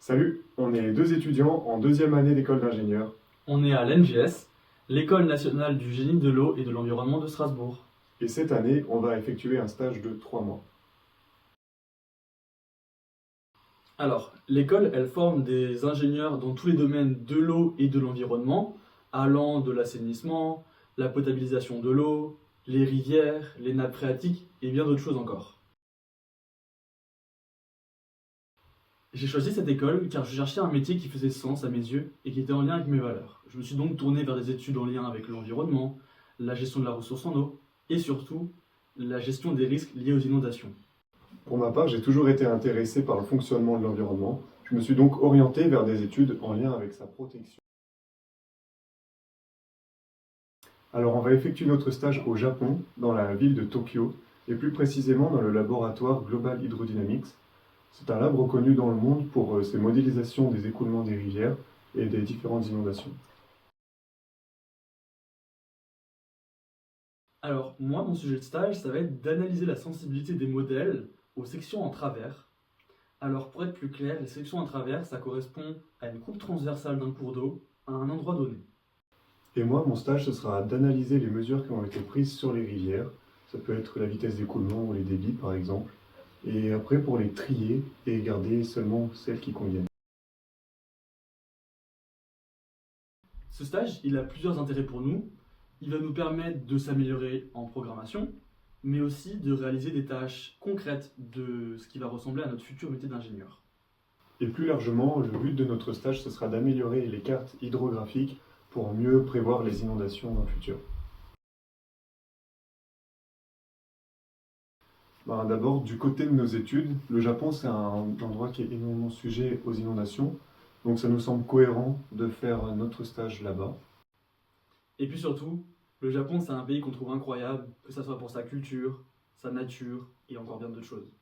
Salut, on est deux étudiants en deuxième année d'école d'ingénieur. On est à l'ENGS, l'École nationale du génie de l'eau et de l'environnement de Strasbourg. Et cette année, on va effectuer un stage de 3 mois. Alors, l'école, elle forme des ingénieurs dans tous les domaines de l'eau et de l'environnement, allant de l'assainissement, la potabilisation de l'eau, les rivières, les nappes phréatiques et bien d'autres choses encore. J'ai choisi cette école car je cherchais un métier qui faisait sens à mes yeux et qui était en lien avec mes valeurs. Je me suis donc tourné vers des études en lien avec l'environnement, la gestion de la ressource en eau et surtout la gestion des risques liés aux inondations. Pour ma part, j'ai toujours été intéressé par le fonctionnement de l'environnement. Je me suis donc orienté vers des études en lien avec sa protection. Alors on va effectuer notre stage au Japon, dans la ville de Tokyo, et plus précisément dans le laboratoire Global Hydrodynamics. C'est un lab reconnu dans le monde pour ses modélisations des écoulements des rivières et des différentes inondations. Alors, moi, mon sujet de stage, ça va être d'analyser la sensibilité des modèles aux sections en travers. Alors, pour être plus clair, les sections en travers, ça correspond à une coupe transversale d'un cours d'eau à un endroit donné. Et moi, mon stage, ce sera d'analyser les mesures qui ont été prises sur les rivières. Ça peut être la vitesse d'écoulement ou les débits, par exemple. Et après, pour les trier et garder seulement celles qui conviennent. Ce stage, il a plusieurs intérêts pour nous. Il va nous permettre de s'améliorer en programmation, mais aussi de réaliser des tâches concrètes de ce qui va ressembler à notre futur métier d'ingénieur. Et plus largement, le but de notre stage, ce sera d'améliorer les cartes hydrographiques pour mieux prévoir les inondations dans le futur. D'abord, du côté de nos études, le Japon, c'est un endroit qui est énormément sujet aux inondations. Donc ça nous semble cohérent de faire notre stage là-bas. Et puis surtout, le Japon, c'est un pays qu'on trouve incroyable, que ce soit pour sa culture, sa nature et encore bien d'autres choses.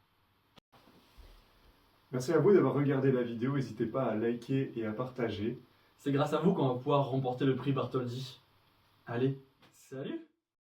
Merci à vous d'avoir regardé la vidéo, n'hésitez pas à liker et à partager. C'est grâce à vous qu'on va pouvoir remporter le prix Bartholdi. Allez, salut!